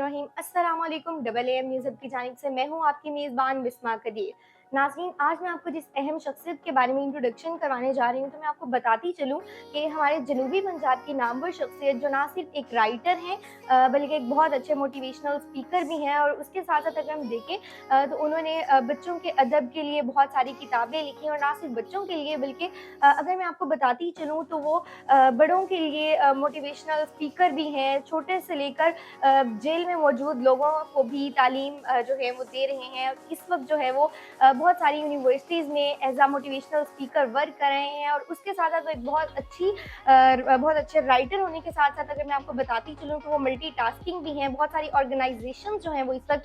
बिस्मिल्लाहिर्रहमानिर्रहीम। अस्सलाम वालेकुम। डबल एम न्यूज़ हब की जानिब से मैं हूँ आपकी मेज़बान बिस्मा कदीर। नाज़रीन, आज मैं आपको जिस अहम शख्सियत के बारे में इंट्रोडक्शन करवाने जा रही हूँ, तो मैं आपको बताती चलूँ कि हमारे जनूबी पंजाब की नामवर शख्सियत जो ना सिर्फ एक राइटर हैं बल्कि एक बहुत अच्छे मोटिवेशनल स्पीकर भी हैं। और उसके साथ-साथ अगर हम देखें तो उन्होंने बच्चों के अदब के लिए बहुत सारी किताबें लिखी और ना सिर्फ बच्चों के लिए बल्कि अगर मैं आपको बताती चलूँ तो वो बड़ों के लिए मोटिवेशनल स्पीकर भी हैं। छोटे से लेकर जेल में मौजूद लोगों को भी तालीम जो है वो दे रहे हैं। इस वक़्त जो है वो बहुत सारी यूनिवर्सिटीज़ में as a motivational speaker work कर रहे हैं। और उसके साथ-साथ वो एक बहुत अच्छे राइटर होने के साथ-साथ अगर मैं आपको बताती चलूँ तो वो मल्टीटास्किंग भी हैं। बहुत सारी ऑर्गनाइज़ेशंस जो हैं वो इस वक़्त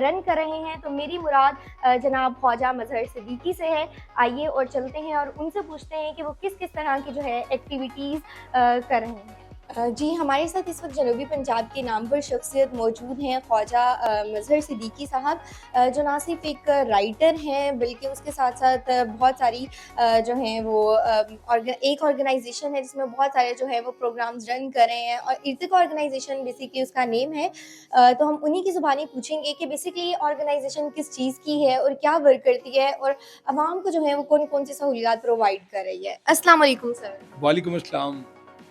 रन कर रहे हैं। तो मेरी मुराद जनाब ख्वाजा मज़हर सिद्दीकी से है। आइए और चलते हैं और उनसे पूछते हैं कि वो किस-किस तरह की जो है एक्टिविटीज़ कर रहे हैं। जी, हमारे साथ इस वक़्त जनूबी पंजाब के नामवर शख्सियत मौजूद हैं ख्वाजा मज़हर सिद्दीकी साहब, जो ना सिर्फ़ एक राइटर हैं बल्कि उसके साथ-साथ बहुत सारी जो हैं वो एक ऑर्गनाइज़ेशन है जिसमें बहुत सारे जो है वो प्रोग्राम्स रन कर रहे हैं और इर्तिका ऑर्गनाइज़ेशन बेसिकली उसका नेम है। तो हम उन्हीं की ज़ुबानी पूछेंगे कि बेसिकली ये ऑर्गनाइज़ेशन किस चीज़ की है और क्या वर्क करती है और अवाम को जो है वो कौन-कौन सी सहूलियात प्रोवाइड कर रही है। अस्सलाम वालेकुम सर। वालेकुम अस्सलाम।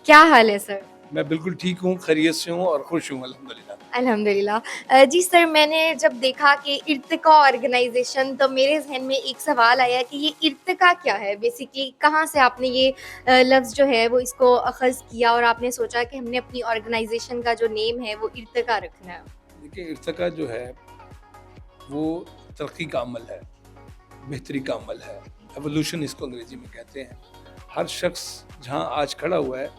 क्या हाल है सर? मैं बिल्कुल ठीक हूँ, खैरियत से हूँ और खुश हूँ अल्हम्दुलिल्लाह। अल्हम्दुलिल्लाह। जी सर, मैंने जब देखा कि इर्तिका ऑर्गेनाइज़ेशन तो मेरे ज़हन में एक सवाल आया कि ये इर्तिका क्या है? बेसिकली कहाँ से आपने ये लफ्ज़ जो है वो इसको अख़ज़ किया और आपने सोचा कि हमने अपनी ऑर्गेनाइज़ेशन का जो नेम है वो इर्तिका रखना है? देखिए, इर्तिका जो है वो तरक्की का अमल है, बेहतरी का अमल है, एवोल्यूशन इसको अंग्रेज़ी में कहते हैं। हर शख्स जहाँ आज खड़ा हुआ है,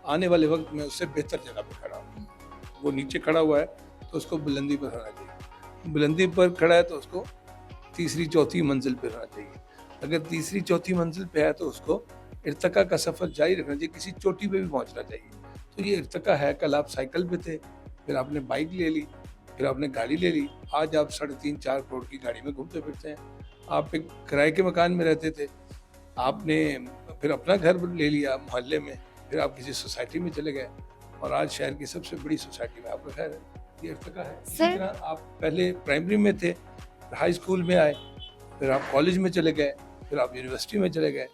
आने वाले वक्त में उससे बेहतर जगह पे खड़ा हो। वो नीचे खड़ा हुआ है तो उसको बुलंदी पर होना चाहिए, बुलंदी पर खड़ा है तो उसको तीसरी चौथी मंजिल पर होना चाहिए। अगर तीसरी चौथी मंजिल पे है तो उसको इर्तिका का सफ़र जारी रखना चाहिए, किसी चोटी पे भी पहुंचना चाहिए। तो ये इर्तिका है। कल आप साइकिल पे थे, फिर आपने बाइक ले ली, फिर आपने गाड़ी ले ली, आज आप 3.5-4 करोड़ की गाड़ी में घूमते फिरते हैं। आप एक किराए के मकान में रहते थे, आपने फिर अपना घर ले लिया मोहल्ले में, फिर आप किसी सोसाइटी में चले गए और आज शहर की सबसे बड़ी सोसाइटी में आपका घर है। ये इर्तिका है। इसी तरह आप पहले प्राइमरी में थे, हाई स्कूल में आए, फिर आप कॉलेज में चले गए, फिर आप यूनिवर्सिटी में चले गए।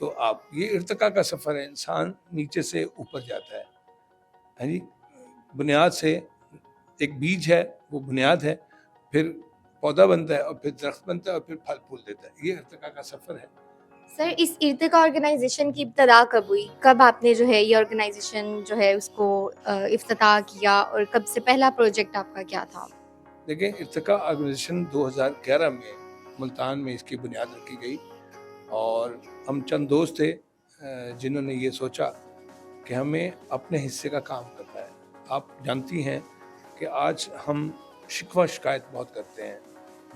तो आप ये इर्तिका का सफ़र है, इंसान नीचे से ऊपर जाता है जी। बुनियाद से एक बीज है, वो बुनियाद है, फिर पौधा बनता है और फिर दरख्त बनता है और फिर फल फूल देता है। ये इर्तिका का सफ़र है। सर, इस इर्तिका ऑर्गेनाइज़ेशन की इब्तिदा कब हुई? कब आपने जो है ये ऑर्गेनाइज़ेशन जो है उसको इफ्तिताह किया और कब से पहला प्रोजेक्ट आपका क्या था? देखिए, इर्तिका ऑर्गेनाइजेशन 2011 में मुल्तान में इसकी बुनियाद रखी गई और हम चंद दोस्त थे जिन्होंने ये सोचा कि हमें अपने हिस्से का काम करना है। आप जानती हैं कि आज हम शिकवा शिकायत बहुत करते हैं,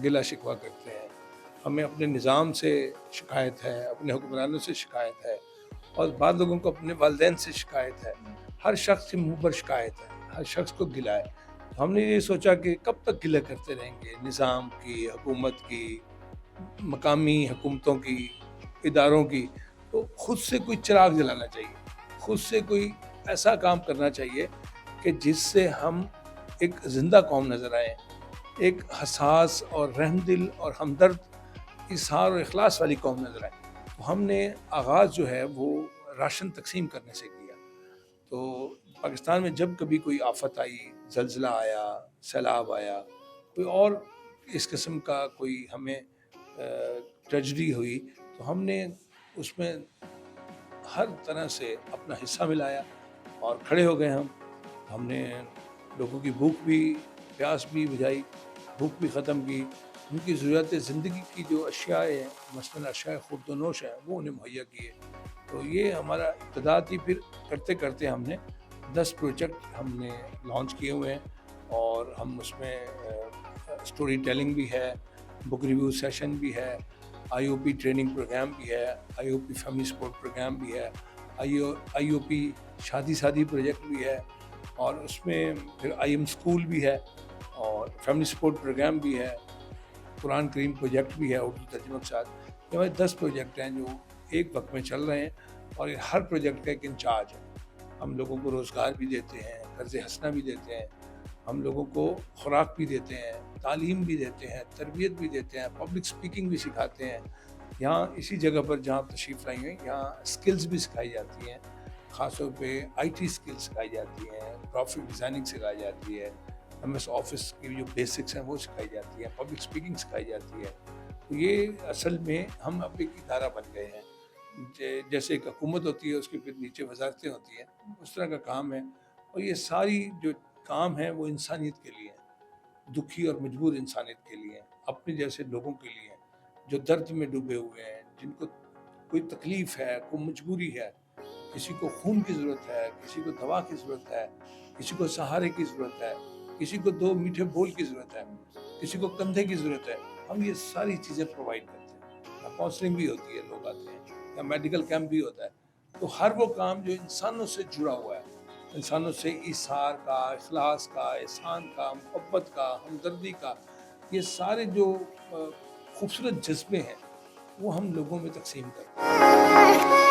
गिला शिकवा करते हैं। हमें अपने निज़ाम से शिकायत है, अपने हुक्मरानों से शिकायत है और बाद लोगों को अपने वालिदैन से शिकायत है। हर शख्स के मुँह पर शिकायत है, हर शख्स को गिला है। तो हमने ये सोचा कि कब तक गिला करते रहेंगे निज़ाम की, हुकूमत की, मकामी हुकूमतों की, इदारों की। तो खुद से कोई चिराग जलाना चाहिए, खुद से कोई ऐसा काम करना चाहिए कि जिससे हम एक ज़िंदा कौम नज़र आए, एक हसास और रहमदिल और हमदर्द, इज़हार और इखलास वाली कौम नज़र आए। तो हमने आगाज़ जो है वो राशन तकसीम करने से किया। तो पाकिस्तान में जब कभी कोई आफत आई, ज़लज़ला आया, सैलाब आया, कोई और इस किस्म का कोई हमें ट्रेजेडी हुई, तो हमने उसमें हर तरह से अपना हिस्सा मिलाया और खड़े हो गए हम। हमने लोगों की भूख भी, प्यास भी बुझाई, भूख भी ख़त्म की, उनकी ज़रूरत ज़िंदगी की जो अशियाएँ हैं, मसलन अशियाए खुर्द-व-नोश हैं, वो उन्हें मुहैया किए। तो ये हमारा इब्तिदा थी। फिर करते करते हमने 10 प्रोजेक्ट हमने लॉन्च किए हुए हैं और हम उसमें स्टोरी टेलिंग भी है, बुक रिव्यू सेशन भी है, आईओपी ट्रेनिंग प्रोग्राम भी है, आईओपी फैमिली सपोर्ट प्रोग्राम भी है, आईओपी शादी प्रोजेक्ट भी है और उसमें फिर आईएम स्कूल भी है और फैमिली सपोर्ट प्रोग्राम भी है, कुरान करीम प्रोजेक्ट भी है उर्दू तर्जुमे के साथ। ये हमारे 10 प्रोजेक्ट हैं जो एक वक्त में चल रहे हैं और हर प्रोजेक्ट का एक इंचार्ज है। हम लोगों को रोज़गार भी देते हैं, कर्ज़ हसना भी देते हैं ہم لوگوں کو خوراک بھی دیتے ہیں، تعلیم بھی دیتے ہیں، تربیت بھی دیتے ہیں، پبلک سپیکنگ بھی سکھاتے ہیں۔ یہاں اسی جگہ پر جہاں تشریف لائی ہیں یہاں اسکلز بھی سکھائی جاتی ہیں، خاص طور پہ آئی ٹی اسکلز سکھائی جاتی ہیں، گرافک ڈیزائننگ سکھائی جاتی ہے، ایم ایس آفس کی جو بیسکس ہیں وہ سکھائی جاتی ہیں، پبلک سپیکنگ سکھائی جاتی ہے۔ تو یہ اصل میں ہم اب ایک ادارہ بن گئے ہیں، جیسے ایک حکومت ہوتی ہے اس کے پھر نیچے وزارتیں ہوتی ہیں، اس طرح کا کام ہے۔ اور یہ ساری جو کام ہے وہ انسانیت کے لیے ہیں، دکھی اور مجبور انسانیت کے لیے ہیں، اپنے جیسے لوگوں کے لیے ہیں جو درد میں ڈوبے ہوئے ہیں، جن کو کوئی تکلیف ہے، کوئی مجبوری ہے، کسی کو خون کی ضرورت ہے، کسی کو دوا کی ضرورت ہے، کسی کو سہارے کی ضرورت ہے، کسی کو دو میٹھے بول کی ضرورت ہے، کسی کو کندھے کی ضرورت ہے۔ ہم یہ ساری چیزیں پرووائڈ کرتے ہیں، کاؤنسلنگ بھی ہوتی ہے، لوگ آتے ہیں، یا میڈیکل کیمپ بھی ہوتا ہے۔ تو ہر وہ کام جو انسانوں سے جڑا ہوا ہے، انسانوں سے ایثار کا، اخلاص کا، احسان کا، محبت کا، ہمدردی کا، یہ سارے جو خوبصورت جذبے ہیں وہ ہم لوگوں میں تقسیم کرتے ہیں۔